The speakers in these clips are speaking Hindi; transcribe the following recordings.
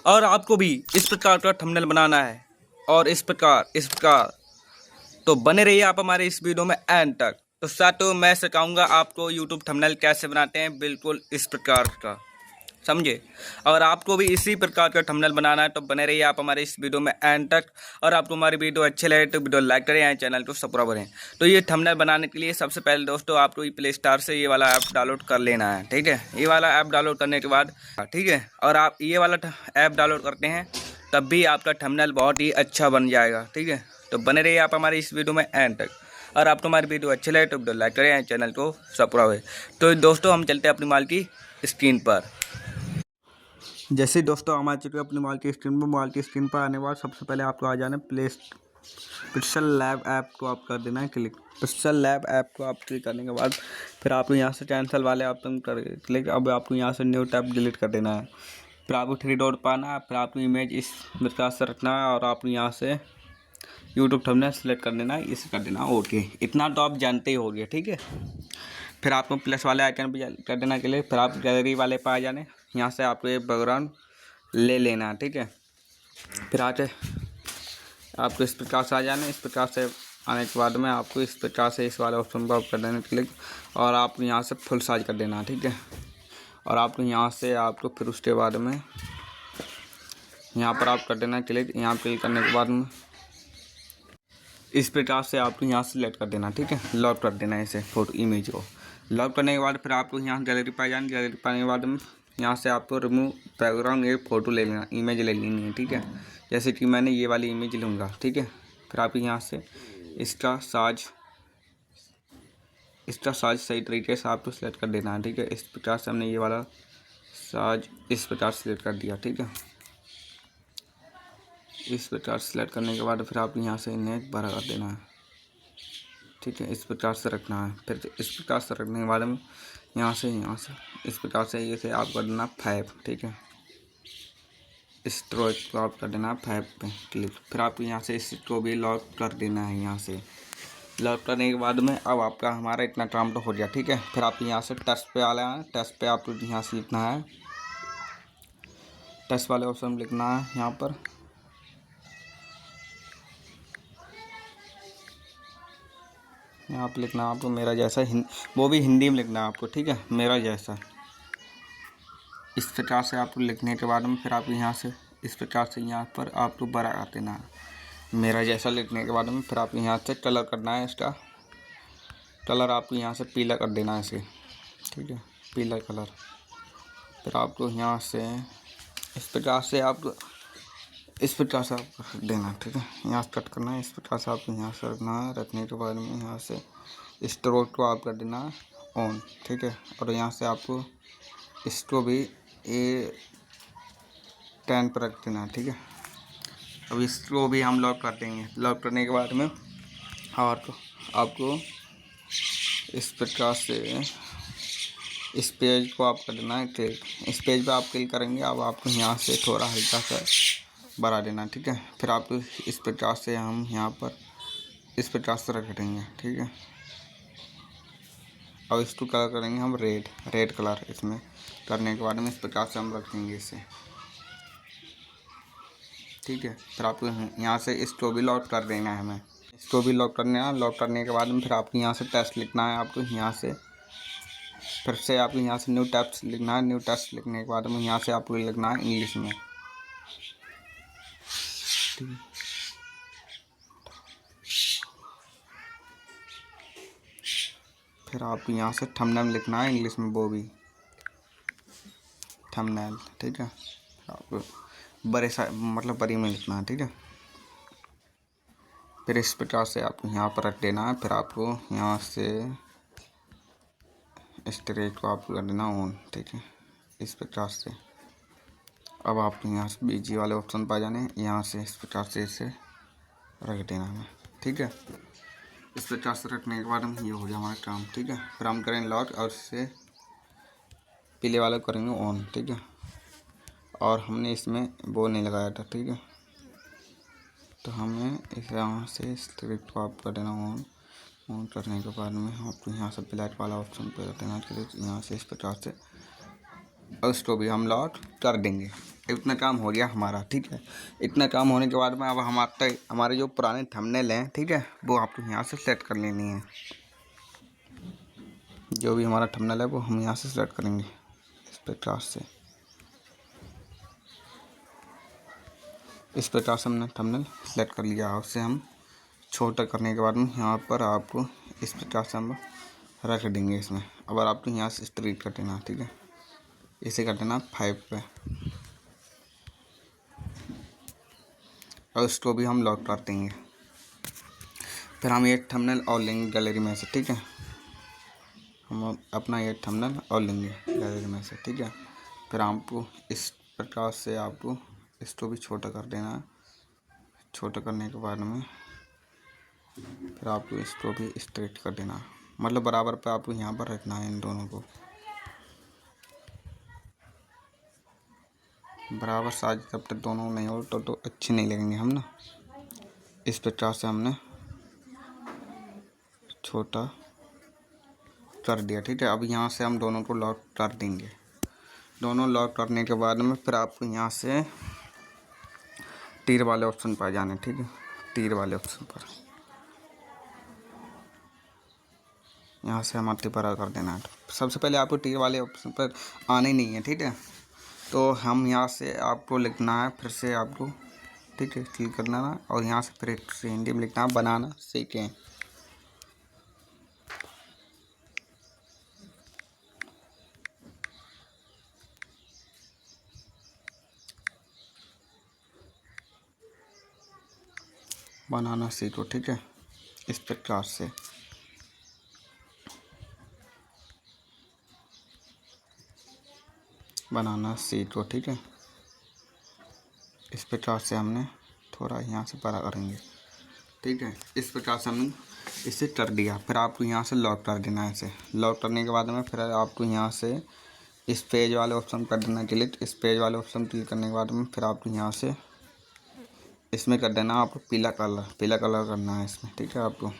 और आपको भी इस प्रकार का थंबनेल बनाना है और इस प्रकार तो बने रहिए आप हमारे इस वीडियो में एंड तक। तो साथियों मैं सिखाऊंगा आपको यूट्यूब थंबनेल कैसे बनाते हैं, बिल्कुल इस प्रकार का, समझे। और आपको भी इसी प्रकार का थंबनेल बनाना है तो बने रहिए आप हमारे इस वीडियो में एंड तक। और आपको हमारी वीडियो अच्छे लगे तो वीडियो लाइक करें, चैनल को सब्सक्राइब करें। तो ये थंबनेल बनाने के लिए सबसे पहले दोस्तों आपको प्ले स्टोर से ये वाला ऐप डाउनलोड कर लेना है, ठीक है। ये वाला ऐप डाउनलोड करने के बाद, ठीक है, और आप ये वाला ऐप डाउनलोड करते हैं तब भी आपका थंबनेल बहुत ही अच्छा बन जाएगा, ठीक है। तो बने रहिए आप हमारे इस वीडियो में एंड तक। और आपको हमारी वीडियो अच्छी लगे तो वीडियो लाइक करें, चैनल को सब्सक्राइब करें। तो दोस्तों हम चलते हैं अपनी मोबाइल की स्क्रीन पर। जैसे दोस्तों हम आ चुके हैं अपनी मोबाइल की स्क्रीन पर। मोबाइल की स्क्रीन पर आने के बाद सबसे पहले आपको आ जाना पिक्सल लैब ऐप को आप कर देना है क्लिक। पिक्सल लैब ऐप को आप क्लिक करने के बाद फिर आपको यहाँ से कैंसिल वाले ऑप्शन कर क्लिक। अब आपको यहाँ से न्यू टैब डिलीट कर देना है। फिर आपको 3 डॉट पाना है। फिर आपको इमेज इस प्रकार से रखना है और आपको यहाँ से यूट्यूब थंबनेल सेलेक्ट कर देना है, इसे कर देना ओके। इतना तो आप जानते ही होंगे, ठीक है। फिर आपको प्लस वाले आइकन पर कर देना के लिए फिर आप गैलरी वाले पर आ जाने। यहाँ से आपको एक बैकग्राउंड ले लेना है, ठीक है। फिर आके आपको इस प्रकार से आ जाना। इस प्रकार से आने के बाद में आपको इस प्रकार से इस वाले ऑप्शन पर कर देना क्लिक और आपको यहाँ से फुल साइज कर देना है, ठीक है। और आपको यहाँ से आपको फिर उसके बाद में यहाँ पर आप कर देना क्लिक। यहाँ क्लिक करने के बाद में इस प्रकार से आपको यहाँ सेलेक्ट कर देना, ठीक है। लॉक कर देना इसे फोटो इमेज को। लॉक करने के बाद फिर आपको यहाँ गैलरी पर जाना। गैलरी पाने के बाद में यहाँ से आपको रिमूव बैकग्राउंड एक फ़ोटो ले लेना, इमेज ले लेनी है, ठीक है। जैसे कि मैंने ये वाली इमेज लूँगा, ठीक है। फिर आप यहाँ से इसका साइज सही तरीके से आपको सेलेक्ट कर देना है, ठीक है। इस प्रकार से हमने ये वाला साइज इस प्रकार सेलेक्ट कर दिया, ठीक है। इस प्रकार सेलेक्ट करने के बाद फिर आप यहाँ से इन्हें बड़ा कर देना है, ठीक है। इस प्रकार से रखना है। फिर इस प्रकार से रखने के बाद में यहाँ से इस प्रकार से ये से आप कर देना 5, ठीक है। स्ट्रोक को आप कर देना 5 पे क्लिक। फिर आपको यहाँ से इसको भी लॉक कर देना है। यहाँ से लॉक करने के बाद में अब आपका हमारा इतना काम तो हो गया, ठीक है। फिर आप यहाँ से टेस्ट पे आना है। टेस्ट पे आपको यहाँ से लिखना है, टेस्ट वाले ऑप्शन में लिखना है यहाँ पर लिखना है आपको मेरा जैसा, वो भी हिंदी में लिखना है आपको, ठीक है। मेरा जैसा इस प्रकार से आपको लिखने के बाद में फिर आप यहाँ से इस प्रकार से यहाँ पर आपको बड़ा कर देना है। मेरा जैसा लिखने के बाद में फिर आप यहाँ से कलर करना है। इसका कलर आपको यहाँ से पीला कर देना है इसे, ठीक है, पीला कलर। फिर आपको यहाँ से इस प्रकार से आपको रख देना, ठीक है। यहाँ से कट करना है। इस प्रकार से आपको यहाँ से रखना है। रखने के बाद में यहाँ से स्ट्रोक को आप कर देना ऑन, ठीक है। और यहाँ से आपको इसको भी 10 पर रख देना, ठीक है। अब इसको भी हम लॉक कर देंगे। लॉक करने के बाद में और आपको इस प्रकार से इस पेज को आप कर देना है क्लिक। इस पेज पे आप क्लिक करेंगे। अब आपको यहाँ से थोड़ा हल्का सा बढ़ा देना, ठीक है। फिर आपको इस प्रकार से हम यहाँ पर इस प्रकार से रख देंगे, ठीक है। और इसको कलर करेंगे हम रेड कलर। इसमें करने के बाद में इस प्रकार से हम रखेंगे इसे, ठीक है। फिर आपको यहाँ से इसको भी लॉक कर देना है। हमें इसको भी लॉक करना है। लॉक करने के बाद में फिर आपको यहाँ से टेस्ट लिखना है। आपको यहाँ से फिर से आपको यहाँ से न्यू टेस्ट लिखना है। न्यू टेस्ट लिखने के बाद में यहाँ से आपको लिखना है इंग्लिश में, ठीक है। फिर आप यहाँ से थंबनेल लिखना है इंग्लिश में, वो भी थंबनेल, ठीक है। आपको बड़ी में लिखना है, ठीक है। फिर इस प्रकार से आपको यहाँ पर रख देना है। फिर आपको यहाँ से स्ट्रेट को आपको कर देना ऑन, ठीक है। इस प्रकार से अब आपको यहाँ से बीजी वाले ऑप्शन पर जाने। यहाँ से इस प्रकार से इसे रख देना है, ठीक है। इस प्रकार से रखने के बाद हम ये हो गया हमारा काम, ठीक है। फिर हम करेंगे लॉक और इसे पीले वाले करेंगे ऑन, ठीक है। और हमने इसमें वो नहीं लगाया था, ठीक है। तो हमें इस यहाँ से स्क्रिप्ट को आप कर देना ऑन करने के बाद में आपको यहाँ से ब्लैक वाला ऑप्शन पर देना क्लिक। यहाँ से इस प्रकार से और इसको भी हम लॉक कर देंगे। इतना काम हो गया हमारा, ठीक है। इतना काम होने के बाद में अब हमारे जो पुराने थंबनेल हैं, ठीक है, वो आपको यहाँ से सेट कर लेनी है। जो भी हमारा थंबनेल है वो हम यहाँ से सेलेक्ट करेंगे इस प्रकार से। इस प्रकार से हमने थंबनेल सेलेक्ट कर लिया। उससे हम छोटा करने के बाद में यहाँ पर आपको इस प्रकार से हम रख देंगे इसमें। अब आपको यहाँ से स्ट्रेट कर देना, ठीक है। इसे कर देना 5 पे और इसको भी हम लॉक कर देंगे। फिर हम एक थंबनेल और लेंगे गैलरी में से, ठीक है। हम अपना ये थंबनेल और लेंगे गैलरी में से, ठीक है। फिर आपको इस प्रकार से आपको इसको भी छोटा कर देना है। छोटा करने के बाद में फिर आपको इसको भी स्ट्रेट कर देना, मतलब बराबर पे आपको यहाँ पर रखना है इन दोनों को। बराबर साइज जब तक दोनों नहीं हो तो अच्छे नहीं लगेंगे हम ना। इस प्रकार से हमने छोटा कर दिया, ठीक है। अब यहाँ से हम दोनों को लॉक कर देंगे। दोनों लॉक करने के बाद में फिर आपको यहाँ से तीर वाले ऑप्शन पर जाना है, ठीक है। तीर वाले ऑप्शन पर यहाँ से हम तिपरा कर देना है। सबसे पहले आपको तीर वाले ऑप्शन पर आने ही नहीं है, ठीक है। तो हम यहाँ से आपको लिखना है, फिर से आपको, ठीक है, क्लिक करना है और यहाँ से फिर हिंदी में लिखना है बनाना सीखें। बनाना सीखो, ठीक है। इस प्रकार से बनाना सीखो, ठीक है। इस प्रकार से हमने थोड़ा यहाँ से बड़ा करेंगे, ठीक है। इस प्रकार से हमने इसे कर दिया। फिर आपको यहाँ से लॉक कर देना है। इसे लॉक करने के बाद में फिर आपको यहाँ से इस पेज वाले ऑप्शन कर देना क्लिक। इस पेज वाले ऑप्शन क्लिक करने के बाद में फिर आपको यहाँ से इसमें कर देना आपको पीला कलर करना है इसमें, ठीक है। आपको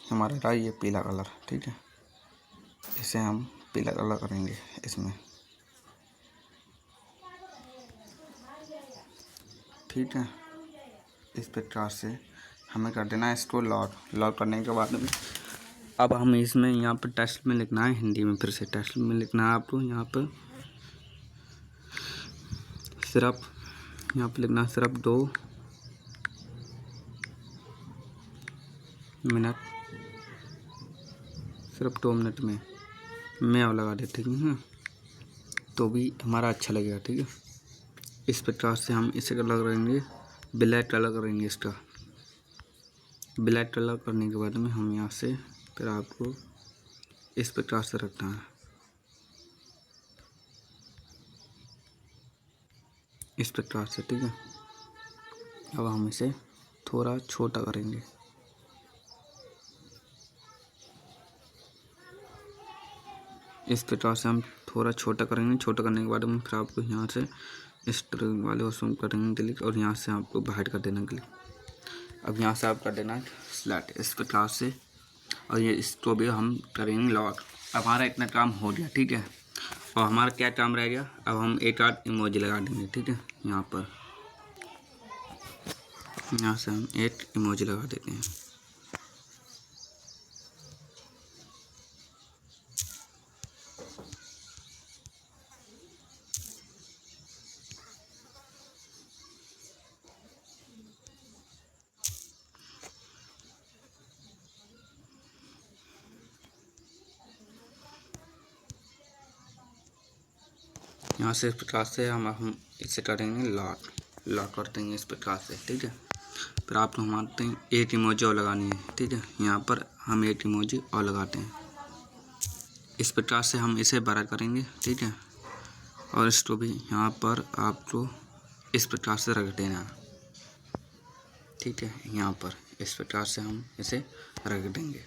हमारा रहा ये पीला कलर, ठीक है। इसे हम पीला कलर करेंगे इसमें, ठीक है। इस प्रकार से हमें कर देना है इसको लॉक करने के बाद में अब हम इसमें यहाँ पर टेक्स्ट में लिखना है हिंदी में। फिर से टेक्स्ट में लिखना है आपको यहाँ पर सिर्फ लिखना है सिर्फ 2 मिनट, सिर्फ 2 मिनट में मैं अब लगा देते हैं, तो भी हमारा अच्छा लगेगा, ठीक है। इस प्रकार से हम इसे कलर करेंगे, ब्लैक कलर करेंगे इसका। ब्लैक कलर करने के बाद में हम यहाँ से फिर आपको इस प्रकार से रखना है, इस प्रकार से, ठीक है। अब हम इसे थोड़ा छोटा करेंगे। इस प्रकार से हम थोड़ा छोटा करेंगे। छोटा करने के बाद हम फिर आपको यहाँ से स्ट्रिंग वाले ऑप्शन करेंगे क्लिक और यहाँ से आपको बाहर कर देना क्लिक। अब यहाँ से आप कर देना स्लैट इस प्रकार से और ये इसको भी हम करेंगे लॉक। अब हमारा इतना काम हो गया, ठीक है। और हमारा क्या काम रह गया, अब हम एक आध इमोजी लगा देंगे, ठीक है। यहाँ पर यहाँ से हम एक इमोजी लगा देते हैं। यहाँ से इस प्रकार से हम इसे करेंगे लॉक कर देंगे इस प्रकार से, ठीक है। फिर आपको हमारे एक इमोजी और लगानी है, ठीक है। यहाँ पर हम एक इमोजी और लगाते हैं। इस प्रकार से हम इसे बड़ा करेंगे, ठीक है। और इसको भी यहाँ पर आपको इस प्रकार से रख देना, ठीक है। यहाँ पर इस प्रकार से हम इसे रख देंगे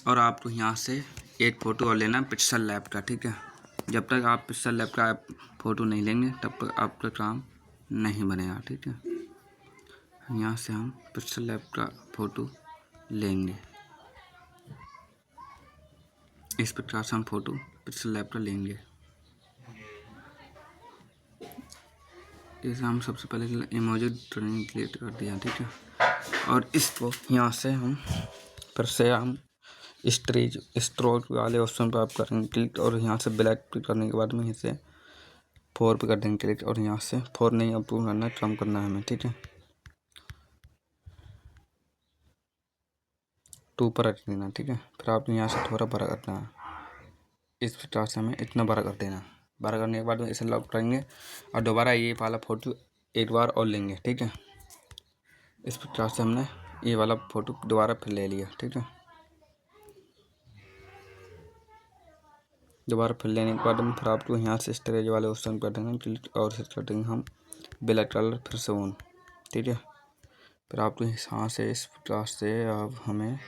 और आपको यहाँ से एक फ़ोटो और लेना पिक्सल लैब का, ठीक है। जब तक आप पिक्सल लैब का फ़ोटो नहीं लेंगे तब तक आपका काम नहीं बनेगा, ठीक है। यहाँ से हम पिक्सल लैब का फ़ोटो लेंगे। इस प्रकार से हम फ़ोटो पिक्सल लैब का लेंगे। इसे हम सबसे पहले इमोजी ट्रेनिंग क्रिएट कर दिया, ठीक है। और इसको यहाँ से हम फिर से हम स्ट्रोक वाले ऑप्शन पर आप करेंगे क्लिक, और यहाँ से ब्लैक क्लिक करने के बाद में यहाँ से 4 पे कर देंगे क्लिक, और यहाँ से 4 नहीं अप्रूव करना है, कम करना है हमें, ठीक है। 2 पर रख देना, ठीक है। फिर आप यहाँ से थोड़ा बड़ा करना है, इस प्रकार से हमें इतना बड़ा कर देना। बड़ा करने के बाद में इसे लॉक करेंगे और दोबारा ये वाला फ़ोटो एक बार और लेंगे, ठीक है। इस प्रकार से हमने ये वाला फ़ोटो दोबारा फिर ले लिया, ठीक है। दोबारा फिर लेने के बाद हम फिर आपको यहाँ से स्टोरेज वाले ऑप्शन कर देंगे क्लिक, और फिर कर देंगे हम ब्लैक कलर फिर से ऑन, ठीक है। फिर आपको यहाँ से इस प्रकार से अब हमें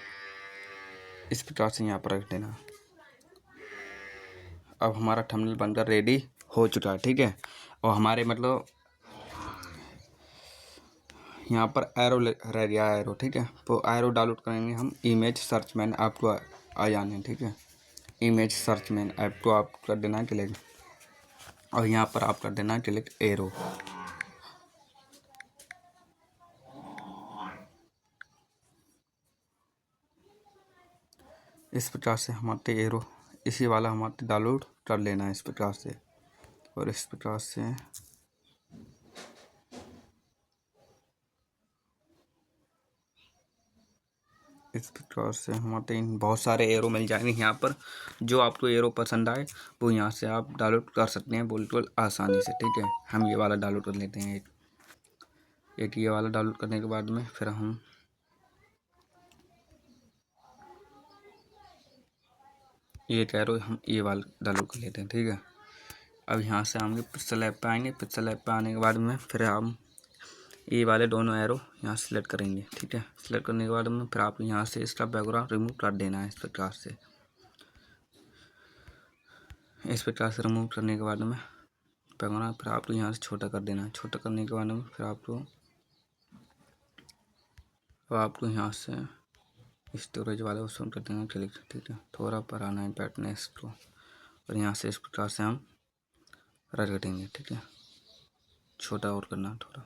इस प्रकार से यहाँ पर रख देना। अब हमारा थंबनेल बनकर रेडी हो चुका है, ठीक है। और हमारे मतलब यहाँ पर एरो रह गया है, एरो, ठीक है। तो एरो डाउनलोड करेंगे हम इमेज सर्च मैन, आपको आ जाने, ठीक है। इमेज सर्च मैन ऐप को आप कर देना है क्लिक, और यहाँ पर आप कर देना है क्लिक एरो। इस प्रकार से हमारे एरो इसी वाला हमारे डाउनलोड कर लेना है इस प्रकार से, और इस प्रकार से हमारे बहुत सारे एरो मिल जाएंगे यहाँ पर। जो आपको एरो पसंद आए वो यहाँ से आप डाउनलोड कर सकते हैं बिल्कुल आसानी से, ठीक है। हम ये वाला डाउनलोड कर लेते हैं, एक ये वाला डाउनलोड करने के बाद में फिर हम एक एरो हम ये वाला डाउनलोड कर लेते हैं, ठीक है। अब यहाँ से हम पिक्सल ऐप पे आएंगे। पिक्सल ऐप पे आने के बाद में फिर हम ये वाले दोनों एरो यहाँ सेलेक्ट करेंगे, ठीक है। सेलेक्ट करने के बाद में फिर आप यहाँ से इसका बैकग्राउंड रिमूव कर देना है इस प्रकार से। इस प्रकार से रिमूव करने के बाद में बैकग्राउंड फिर आपको यहाँ से छोटा कर देना है। छोटा करने के बाद में फिर आपको यहाँ से स्टोरेज वाले ऑप्शन कर देना क्लिक, ठीक है। थोड़ा पर आना है ब्राइटनेस को, और यहाँ से इस प्रकार से हम रख देंगे, ठीक है। छोटा और करना थोड़ा,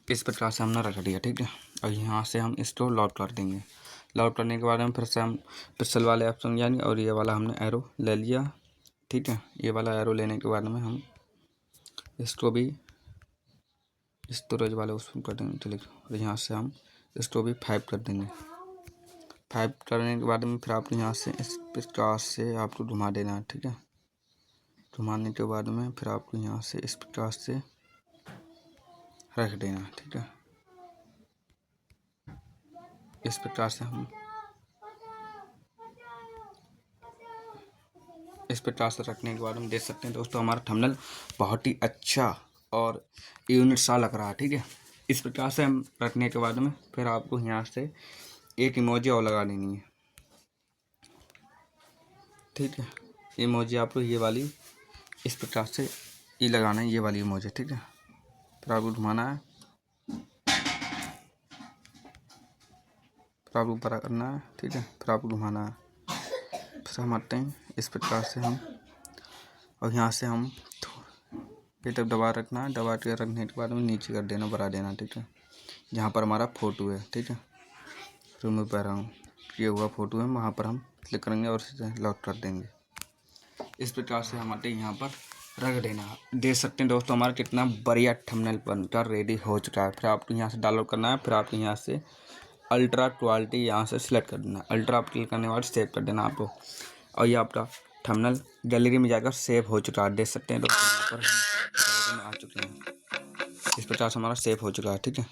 इस प्रकार से हमने रख दिया, ठीक है। और यहाँ से हम इसको लॉक कर देंगे। लॉक करने के बाद में फिर से हम पिक्सल वाले ऑप्शन जाएंगे, और ये वाला हमने एरो ले लिया, ठीक है। ये वाला एरो लेने के बाद में हम इसको भी स्टोरेज वाले ऑप्शन कर देंगे क्लिक, और यहाँ से हम इसको भी 5 कर देंगे। 5 करने के बाद में फिर आपको यहाँ से इस प्रकार से आपको घुमा देना है, ठीक है। घुमाने के बाद में फिर आपको यहाँ से इस प्रकार से रख देना, ठीक है। इस प्रकार से हम इस प्रकार से रखने के बाद हम देख सकते हैं दोस्तों हमारा थंबनेल बहुत ही अच्छा और यूनिक सा लग रहा है, ठीक है। इस प्रकार से हम रखने के बाद में फिर आपको यहाँ से एक इमोजी और लगा देनी है, ठीक है। इमोजी आपको ये वाली इस प्रकार से ये लगाना है, ये वाली इमोजी, ठीक है। फिर आपको घुमाना है, फिर आपको बड़ा करना है, ठीक है। फिर आपको घुमाना है, फिर हम आते हैं इस प्रकार से हम, और यहाँ से हम ये तब दबा रखना है। दबा के रखने के बाद में नीचे कर देना, बढ़ा देना, ठीक है। जहाँ पर हमारा फ़ोटो है, ठीक है, रिमूव कर रहा हूँ, ये हुआ फ़ोटो है, वहाँ पर हम क्लिक करेंगे और इसे लॉक कर देंगे। इस प्रकार से हमारे यहाँ पर रख देना। देख सकते हैं दोस्तों हमारा कितना बढ़िया थंबनेल बनकर रेडी हो चुका है। फिर आपको यहाँ से डाउनलोड करना है, फिर आपको यहाँ से अल्ट्रा क्वालिटी यहाँ से सिलेक्ट कर देना। अल्ट्रा आप क्लिक करने के बाद सेव कर देना आपको, और ये आपका थंबनेल गैलरी में जाकर सेव हो चुका है। देख सकते हैं दोस्तों यहाँ पर हम गैलरी में आ चुके हैं। इस प्रकार से हमारा सेव हो चुका है, ठीक है।